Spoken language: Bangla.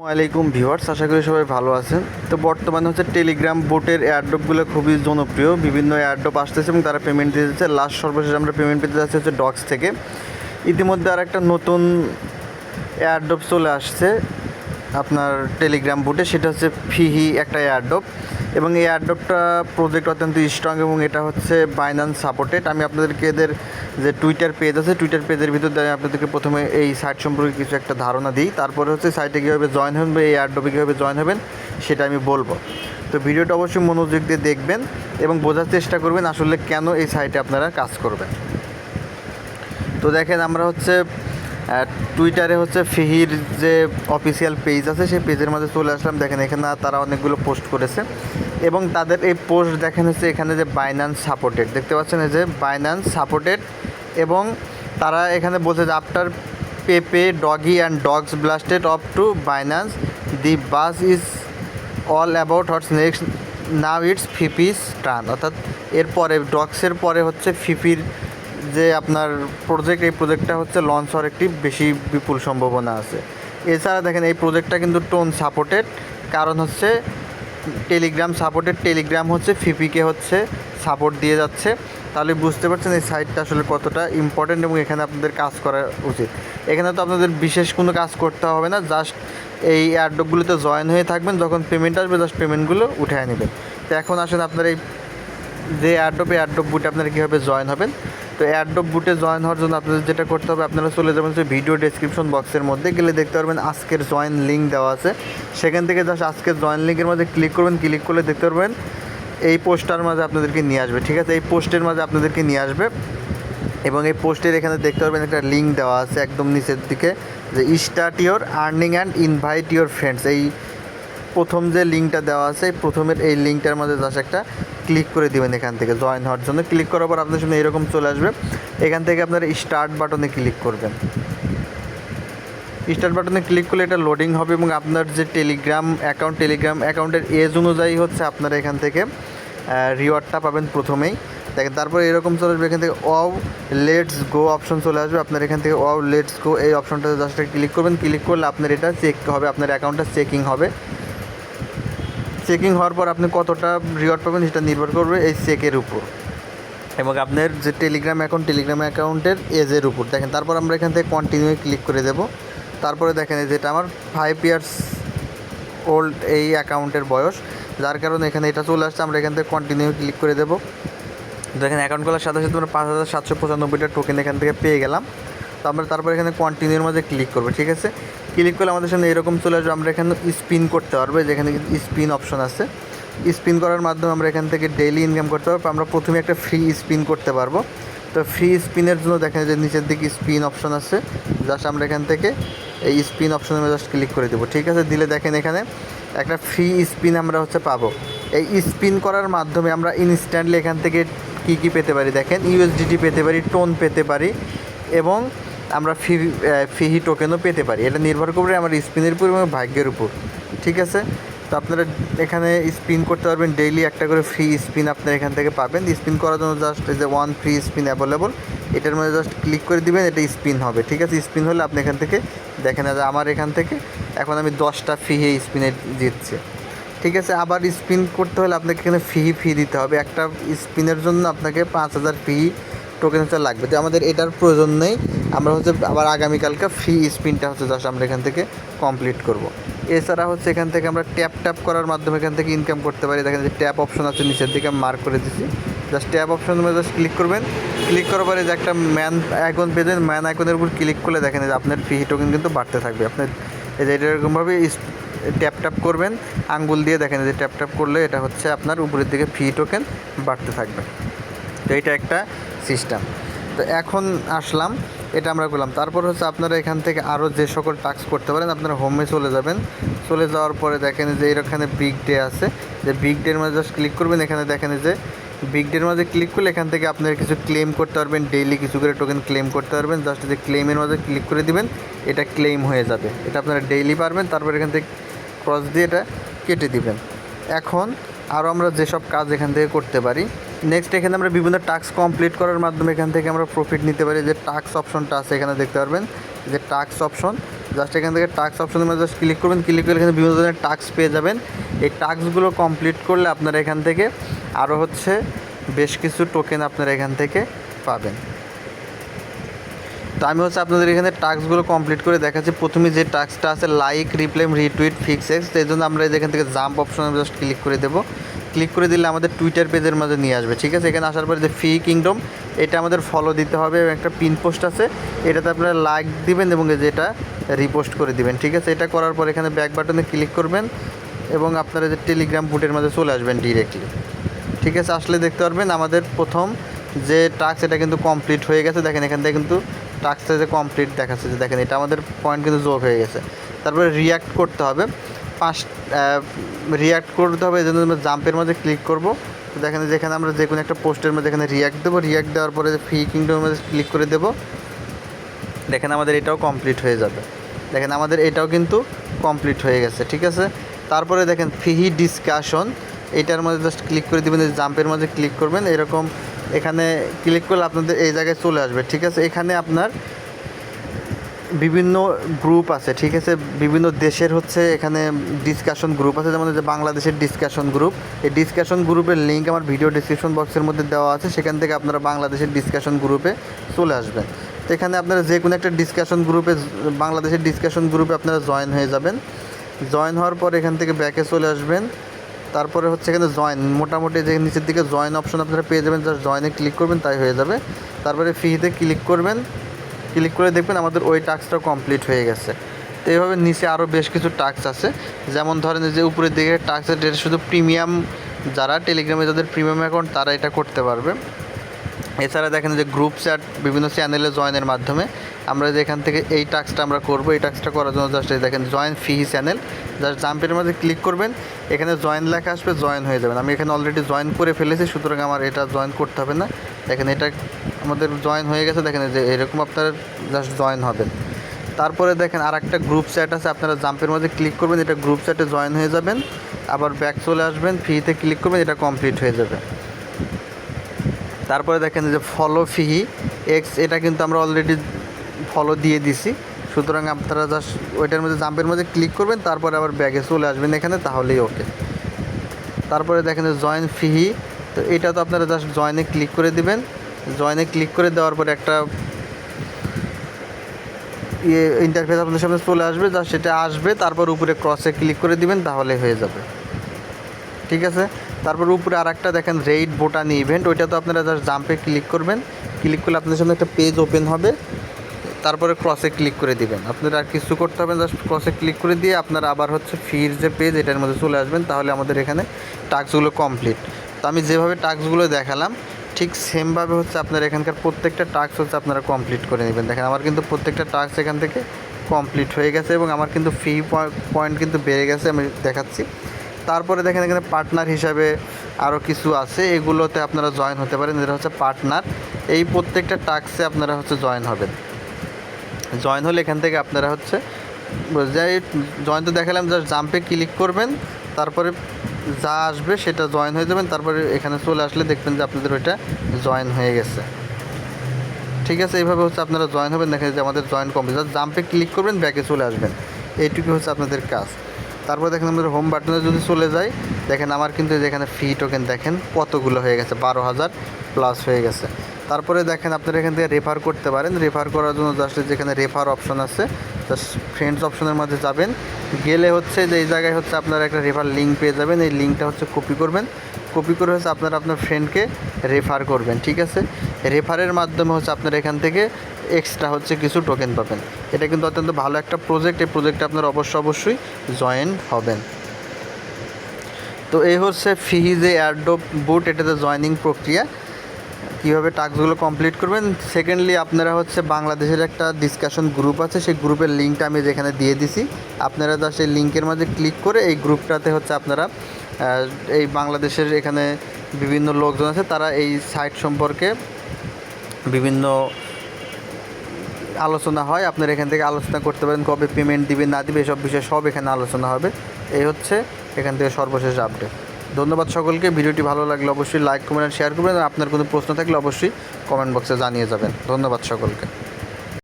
আসসালামাইকুম ভিউয়ার্স, আশা করি সবাই ভালো আছেন। তো বর্তমানে হচ্ছে টেলিগ্রাম বোটের এয়ারড্রপগুলো খুবই জনপ্রিয়। বিভিন্ন এয়ারড্রপ আসতেছে এবং তারা পেমেন্ট দিয়ে দিচ্ছে। লাস্ট সর্বশেষ আমরা পেমেন্ট পেতে যাচ্ছি হচ্ছে ডক্স থেকে। ইতিমধ্যে আর একটা নতুন এয়ারড্রপ চলে আসছে আপনার টেলিগ্রাম বুটে, সেটা হচ্ছে ফিহি একটা এয়ারড্রপ এবং এই এয়ারড্রপটা প্রজেক্ট অত্যন্ত স্ট্রং এবং এটা হচ্ছে বাইন্যান্স সাপোর্টেড। আমি আপনাদেরকে এদের যে টুইটার পেজ আছে, টুইটার পেজের ভিতর দিয়ে আপনাদেরকে প্রথমে এই সাইট সম্পর্কে কিছু একটা ধারণা দিই, তারপরে হচ্ছে সাইটে কীভাবে জয়েন হবেন বা এই এয়ারড্রপে কীভাবে জয়েন হবেন সেটা আমি বলবো। তো ভিডিওটা অবশ্যই মনোযোগ দিয়ে দেখবেন এবং বোঝার চেষ্টা করবেন আসলে কেন এই সাইটে আপনারা কাজ করবেন। তো দেখেন, আমরা হচ্ছে টুইটারে হচ্ছে ফিহির যে অফিসিয়াল পেজ আছে সেই পেজের মধ্যে চলে আসলাম। দেখেন এখানে তারা অনেকগুলো পোস্ট করেছে এবং তাদের এই পোস্ট দেখেন হচ্ছে এখানে যে বাইন্যান্স সাপোর্টেড দেখতে পাচ্ছেন, এই যে বাইন্যান্স সাপোর্টেড এবং তারা এখানে বলছে যে after Pepe Doge and Dogs blasted off to Binance the buzz is all about who's next now it's Fipi's turn. অর্থাৎ এরপরে ডগসের পরে হচ্ছে ফিপির যে আপনার প্রজেক্ট, এই প্রজেক্টটা হচ্ছে লঞ্চ হওয়ার একটি বেশি বিপুল সম্ভাবনা আছে। এছাড়া দেখেন এই প্রজেক্টটা কিন্তু টোন সাপোর্টেড, কারণ হচ্ছে টেলিগ্রাম সাপোর্টেড। টেলিগ্রাম হচ্ছে ফিপিকে হচ্ছে সাপোর্ট দিয়ে যাচ্ছে। তাহলে বুঝতে পারছেন এই সাইটটা আসলে কতটা ইম্পর্ট্যান্ট এবং এখানে আপনাদের কাজ করা উচিত। এখানে তো আপনাদের বিশেষ কোনো কাজ করতে হবে না, জাস্ট এই এয়ারড্রপগুলোতে জয়েন হয়ে থাকবেন, যখন পেমেন্ট আসবে জাস্ট পেমেন্টগুলো উঠিয়ে নেবেন। তো এখন আসেন আপনার এই যে এয়ারড্রপ বুটে আপনারা কীভাবে জয়েন হবেন। তো এয়ারড্রপ বুটে জয়েন হওয়ার জন্য আপনাদের যেটা করতে হবে, আপনারা চলে যাবেন যে ভিডিও ডেসক্রিপশন বক্সের মধ্যে গেলে দেখতে পারবেন আজকের জয়েন লিঙ্ক দেওয়া আছে। সেখান থেকে জাস্ট আজকের জয়েন লিঙ্কের মধ্যে ক্লিক করবেন। ক্লিক করলে দেখতে পারবেন এই পোস্টটার মাঝে আপনাদেরকে নিয়ে আসবে। ঠিক আছে, এই পোস্টের মাঝে আপনাদেরকে নিয়ে আসবে এবং এই পোস্টের এখানে দেখতে পারবেন একটা লিঙ্ক দেওয়া আছে একদম নিচের দিকে, যে start your earning and invite your friends. এই প্রথম যে লিঙ্কটা দেওয়া আছে, এই প্রথমের এই লিঙ্কটার মধ্যে জাস্ট একটা ক্লিক করে দেবেন এখান থেকে জয়েন হওয়ার জন্য। ক্লিক করার পর আপনার সামনে এরকম চলে আসবে। এখান থেকে আপনারা স্টার্ট বাটনে ক্লিক করবেন। স্টার্ট বাটনে ক্লিক করলে এটা লোডিং হবে এবং আপনার যে টেলিগ্রাম অ্যাকাউন্টের এজ অনুযায়ী হচ্ছে আপনারা এখান থেকে রিওয়ার্ডটা পাবেন প্রথমেই। দেখেন তারপরে এরকম চলে আসবে, এখান থেকে ওয়াও লেটস গো অপশন চলে আসবে। আপনার এখান থেকে ওয়াও লেটস গো এই অপশনটাতে জাস্ট ক্লিক করবেন। ক্লিক করলে আপনার এটা চেক হবে, আপনার অ্যাকাউন্টটা চেকিং হবে। চেকিং হওয়ার পর আপনি কতটা রিওয়ার্ড পাবেন সেটা নির্ভর করবে এই চেকের উপর এবং আপনার যে টেলিগ্রাম অ্যাকাউন্টের এজের উপর। দেখেন তারপর আমরা এখান থেকে কন্টিনিউ ক্লিক করে দেব। তারপরে দেখেন যেটা আমার 5 ইয়ার্স ওল্ড এই অ্যাকাউন্টের বয়স, যার কারণে এখানে এটা চলে আসছে। আমরা এখান থেকে কন্টিনিউ ক্লিক করে দেবো। দেখেন অ্যাকাউন্ট খোলার সাথে সাথে আমরা 5795টা টোকেন এখান থেকে পেয়ে গেলাম। তো আমরা তারপর এখানে কন্টিনিউর মধ্যে ক্লিক করবো। ঠিক আছে, ক্লিক করলে আমাদের সামনে এরকম চলে আসবে। আমরা এখানে স্পিন করতে পারবো, যেখানে স্পিন অপশন আছে। স্পিন করার মাধ্যমে আমরা এখান থেকে ডেইলি ইনকাম করতে পারবো। আমরা প্রথমে একটা ফ্রি স্পিন করতে পারবো। তো ফ্রি স্পিনের জন্য দেখেন যে নিচের দিকে স্পিন অপশন আছে, জাস্ট আমরা এখান থেকে এই স্পিন অপশনে জাস্ট ক্লিক করে দেবো। ঠিক আছে, দিলে দেখেন এখানে একটা ফ্রি স্পিন আমরা হচ্ছে পাবো। এই স্পিন করার মাধ্যমে আমরা ইনস্ট্যান্টলি এখান থেকে কী পেতে পারি, দেখেন ইউএসডিটি পেতে পারি, টোন পেতে পারি এবং আমরা ফিহি টোকেনও পেতে পারি। এটা নির্ভর করবে আমার স্পিনের উপর এবং ভাগ্যের উপর। ঠিক আছে, তো আপনারা এখানে স্পিন করতে পারবেন, ডেইলি একটা করে ফ্রি স্পিন আপনারা এখান থেকে পাবেন। স্পিন করার জন্য জাস্ট এই যে ওয়ান ফ্রি স্পিন অ্যাভেলেবল, এটার মধ্যে জাস্ট ক্লিক করে দিবেন, এটা স্পিন হবে। ঠিক আছে, স্পিন হলে আপনি এখান থেকে দেখেন যে আমার এখান থেকে এখন আমি 10টা ফি স্পিনে জিতছি। ঠিক আছে, আবার স্পিন করতে হলে আপনাকে এখানে ফি দিতে হবে। একটা স্পিনের জন্য আপনাকে 5000 ফি টোকেন হচ্ছে লাগবে। তো আমাদের এটার প্রয়োজন নেই, আমরা হচ্ছে আবার আগামীকালকে ফ্রি স্পিনটা হচ্ছে জাস্ট আমরা এখান থেকে কমপ্লিট করব। এছাড়া হচ্ছে এখান থেকে আমরা ট্যাপ করার মাধ্যমে এখান থেকে ইনকাম করতে পারি। দেখেন যে ট্যাপ অপশন আছে নিচের দিকে, মার্ক করে দিচ্ছি। জাস্ট ট্যাপ অপশনের মধ্যে জাস্ট ক্লিক করবেন। ক্লিক করার পরে যে একটা ম্যান আইকন পেয়ে ম্যান আইকনের উপর ক্লিক করলে দেখেন যে আপনার ফি টোকেন কিন্তু বাড়তে থাকবে। আপনার এই যে এরকমভাবে ট্যাপ করবেন আঙ্গুল দিয়ে, দেখেন যে ট্যাপ করলে এটা হচ্ছে আপনার উপরের দিকে ফি টোকেন বাড়তে থাকবে। তো এইটা একটা সিস্টেম। তো এখন আসলাম, এটা আমরা করলাম। তারপর হচ্ছে আপনারা এখান থেকে আরও যে সকল টাস্ক করতে পারেন, আপনারা হোমে চলে যাবেন। চলে যাওয়ার পরে দেখেন যে এখানে বিগ ডে আছে, যে বিগ ডের মধ্যে জাস্ট ক্লিক করবেন। এখানে দেখেন যে বিগ ডের মধ্যে ক্লিক করলে এখান থেকে আপনারা কিছু ক্লেম করতে পারবেন, ডেইলি কিছু করে টোকেন ক্লেম করতে পারবেন। জাস্ট যে ক্লেমের মধ্যে ক্লিক করে দিবেন, এটা ক্লেম হয়ে যাবে। এটা আপনারা ডেইলি পারবেন। তারপর এখান থেকে ক্রস দিয়ে এটা কেটে দিবেন। এখন আরও আমরা যেসব কাজ এখান থেকে করতে পারি, নেক্সট এখানে আমরা বিভিন্ন টাস্ক কমপ্লিট করার মাধ্যমে এখান থেকে আমরা প্রফিট নিতে পারি। যে টাস্ক অপশনটা আছে এখানে দেখতে পারবেন, যে টাস্ক অপশন, জাস্ট এখান থেকে টাস্ক অপশনের মধ্যে জাস্ট ক্লিক করবেন, ক্লিক করলে এখানে বিভিন্ন ধরনের টাস্ক পেয়ে যাবেন। এই টাস্কগুলো কমপ্লিট করলে আপনারা এখান থেকে আরও হচ্ছে বেশ কিছু টোকেন আপনারা এখান থেকে পাবেন। তো আমি হচ্ছে আপনাদের এখানে টাস্কগুলো কমপ্লিট করে দেখাচ্ছি। প্রথমে যে টাস্কটা আছে like, reply, retweet, fix x, এই জন্য আমরা এখান থেকে জাম্প অপশনে জাস্ট ক্লিক করে দেবো। ক্লিক করে দিলে আমাদের টুইটার পেজের মাঝে নিয়ে আসবে, ঠিক আছে। এখানে আসার পরে যে ফি কিংডম, এটা আমাদের ফলো দিতে হবে এবং একটা পিন পোস্ট আছে, এটাতে আপনারা লাইক দিবেন এবং যেটা রিপোস্ট করে দিবেন, ঠিক আছে। এটা করার পর এখানে ব্যাক বাটনে ক্লিক করবেন এবং আপনারা যে টেলিগ্রাম বুটের মাঝে চলে আসবেন ডিরেক্টলি, ঠিক আছে। আসলে দেখতে পারবেন আমাদের প্রথম যে টাস্ক এটা কিন্তু কমপ্লিট হয়ে গেছে। দেখেন এখান থেকে কিন্তু টাস্কটা যে কমপ্লিট দেখাচ্ছে, যে দেখেন এটা আমাদের পয়েন্ট কিন্তু যোগ হয়ে গেছে। তারপরে রিয়্যাক্ট করতে হবে, রিয়্যাক্ট করতে হবে, এই জন্য আমরা জাম্পের মধ্যে ক্লিক করব। তো দেখেন যেখানে আমরা যে কোনো একটা পোস্টের মধ্যে এখানে রিয়্যাক্ট দেবো, রিয়্যাক্ট দেওয়ার পরে ফি কিংডমের মধ্যে ক্লিক করে দেবো। দেখেন আমাদের এটাও কমপ্লিট হয়ে যাবে, দেখেন আমাদের এটাও কিন্তু কমপ্লিট হয়ে গেছে, ঠিক আছে। তারপরে দেখেন ফিহি ডিসকাশন, এইটার মধ্যে জাস্ট ক্লিক করে দেবেন, জাম্পের মধ্যে ক্লিক করবেন, এরকম এখানে ক্লিক করলে আপনাদের এই জায়গায় চলে আসবে, ঠিক আছে। এখানে আপনার বিভিন্ন গ্রুপ আছে, ঠিক আছে, বিভিন্ন দেশের হচ্ছে এখানে ডিসকাশন গ্রুপ আছে, যেমন যে বাংলাদেশের ডিসকাশন গ্রুপ। এই ডিসকাশন গ্রুপের লিঙ্ক আমার ভিডিও ডিসক্রিপশন বক্সের মধ্যে দেওয়া আছে, সেখান থেকে আপনারা বাংলাদেশের ডিসকাশন গ্রুপে চলে আসবেন। তো এখানে আপনারা যে কোনো একটা ডিসকাশন গ্রুপে, বাংলাদেশের ডিসকাশন গ্রুপে আপনারা জয়েন হয়ে যাবেন। জয়েন হওয়ার পর এখান থেকে ব্যাকে চলে আসবেন। তারপরে হচ্ছে এখানে জয়েন, মোটামুটি যে নিচের দিকে জয়েন অপশন আপনারা পেয়ে যাবেন, জাস্ট জয়েনে ক্লিক করবেন, তাই হয়ে যাবে। তারপরে ফিতে ক্লিক করবেন, ক্লিক করে দেখবেন আমাদের ওই টাস্কটা কমপ্লিট হয়ে গেছে। তো এইভাবে নিচে আরও বেশ কিছু টাস্ক আছে, যেমন ধরেন যে উপরের দিকে টাস্ক আছে, এটা শুধু প্রিমিয়াম, যারা টেলিগ্রামে যাদের প্রিমিয়াম অ্যাকাউন্ট তারা এটা করতে পারবে। এছাড়া দেখেন যে গ্রুপ চ্যাট, বিভিন্ন চ্যানেলে জয়েনের মাধ্যমে আমরা যে এখান থেকে এই টাস্কটা আমরা করব। এই টাস্কটা করার জন্য জাস্ট দেখেন জয়েন ফি চ্যানেল, জাস্ট জাম্পের মধ্যে ক্লিক করবেন, এখানে জয়েন লেখা আসবে, জয়েন হয়ে যাবেন। আমি এখানে অলরেডি জয়েন করে ফেলেছি, সুতরাং আমার এটা জয়েন করতে হবে না। দেখেন এটা আমাদের জয়েন হয়ে গেছে, দেখেন যে এরকম আপনারা জাস্ট জয়েন হবেন। তারপরে দেখেন আর একটা গ্রুপ চ্যাট আছে, আপনারা জাম্পের মধ্যে ক্লিক করবেন, এটা গ্রুপ চ্যাটে জয়েন হয়ে যাবেন, আবার ব্যাক চলে আসবেন, ফিতে ক্লিক করবেন, এটা কমপ্লিট হয়ে যাবে। তারপরে দেখেন যে ফলো ফিহি এক্স, এটা কিন্তু আমরা অলরেডি ফলো দিয়ে দিছি, সুতরাং আপনারা জাস্ট ওইটার মধ্যে জাম্পের মধ্যে ক্লিক করবেন, তারপরে আবার ব্যাগে চলে আসবেন এখানে, তাহলেই ওকে। তারপরে দেখেন যে জয়েন ফিহি, তো এটা তো আপনারা জাস্ট জয়েনে ক্লিক করে দিবেন। জয়েনে ক্লিক করে দেওয়ার পরে একটা ইন্টারফেস আপনাদের সামনে চলে আসবে, জাস্ট সেটা আসবে, তারপর উপরে ক্রসে ক্লিক করে দিবেন, তাহলে হয়ে যাবে, ঠিক আছে। তারপর উপরে আর একটা দেখেন রেইড বোটান ইভেন্ট, ওইটা তো আপনারা জাস্ট জাম্পে ক্লিক করবেন, ক্লিক করলে আপনাদের সামনে একটা পেজ ওপেন হবে, তারপরে ক্রসে ক্লিক করে দিবেন। আপনারা আর কিছু করতে হবে, জাস্ট ক্রসে ক্লিক করে দিয়ে আপনারা আবার হচ্ছে ফির যে পেজ, এটার মধ্যে চলে আসবেন, তাহলে আমাদের এখানে টাস্কগুলো কমপ্লিট। তো আমি যেভাবে টাস্কগুলো দেখালাম ঠিক সেমভাবে হচ্ছে আপনার এখানকার প্রত্যেকটা টাস্ক হচ্ছে আপনারা কমপ্লিট করে নেবেন। দেখেন আমার কিন্তু প্রত্যেকটা টাস্ক এখান থেকে কমপ্লিট হয়ে গেছে এবং আমার কিন্তু ফি পয়েন্ট কিন্তু বেড়ে গেছে, আমি দেখাচ্ছি। তারপরে দেখেন এখানে পার্টনার হিসাবে আরও কিছু আছে, এগুলোতে আপনারা জয়েন হতে পারেন, এটা হচ্ছে পার্টনার। এই প্রত্যেকটা টাস্কে আপনারা হচ্ছে জয়েন হবেন। জয়েন হলে এখান থেকে আপনারা হচ্ছে যাই জয়েন তো দেখালাম, জাস্ট জাম্পে ক্লিক করবেন, তারপরে যা আসবে সেটা জয়েন হয়ে যাবেন, তারপরে এখানে চলে আসলে দেখবেন যে আপনাদের ওইটা জয়েন হয়ে গেছে, ঠিক আছে। এইভাবে হচ্ছে আপনারা জয়েন হবেন, দেখেন যে আমাদের জয়েন কমপ্লিট, জাস্ট জাম্পে ক্লিক করবেন, ব্যাকে চলে আসবেন, এইটুকু হচ্ছে আপনাদের কাজ। তারপর দেখেন আমাদের হোম বাটনে যদি চলে যায়, দেখেন আমার কিন্তু যেখানে ফি টোকেন দেখেন কতগুলো হয়ে গেছে, 12,000 প্লাস হয়ে গেছে। তারপরে দেখেন আপনারা এখান থেকে রেফার করতে পারেন। রেফার করার জন্য জাস্ট যেখানে রেফার অপশন আছে, জাস্ট ফ্রেন্ডস অপশনের মধ্যে যাবেন, গেলে হচ্ছে যে এই জায়গায় হচ্ছে আপনারা একটা রেফার লিঙ্ক পেয়ে যাবেন। এই লিঙ্কটা হচ্ছে কপি করবেন, কপি করে হচ্ছে আপনারা আপনার ফ্রেন্ডকে রেফার করবেন, ঠিক আছে। রেফারের মাধ্যমে হচ্ছে আপনারা এখান থেকে এক্সট্রা হচ্ছে কিছু টোকেন পাবেন। এটা কিন্তু অত্যন্ত ভালো একটা প্রজেক্ট, এই প্রজেক্টে আপনারা অবশ্যই জয়েন হবেন। তো এই হচ্ছে ফিহিজে এয়ারড্রপ বুট, এটাতে জয়েনিং প্রক্রিয়া, কীভাবে টাস্কগুলো কমপ্লিট করবেন। সেকেন্ডলি আপনারা হচ্ছে বাংলাদেশের একটা ডিসকাশন গ্রুপ আছে, সেই গ্রুপের লিঙ্কটা আমি যেখানে দিয়ে দিছি, আপনারা জাস্ট সেই লিঙ্কের মাঝে ক্লিক করে এই গ্রুপটাতে হচ্ছে আপনারা এই বাংলাদেশের এখানে বিভিন্ন লোকজন আছে, তারা এই সাইট সম্পর্কে বিভিন্ন আলোচনা হয়, আপনারা এখান থেকে আলোচনা করতে পারেন, কবে পেমেন্ট দিবে না দিবে এসব বিষয়ে সব এখানে আলোচনা হবে। এই হচ্ছে এখান থেকে সর্বশেষ আপডেট। ধন্যবাদ সকলকে। ভিডিওটি ভালো লাগলে অবশ্যই লাইক, কমেন্ট, শেয়ার করবেন। আপনার কোনো প্রশ্ন থাকলে অবশ্যই কমেন্ট বক্সে জানিয়ে যাবেন। ধন্যবাদ সকলকে।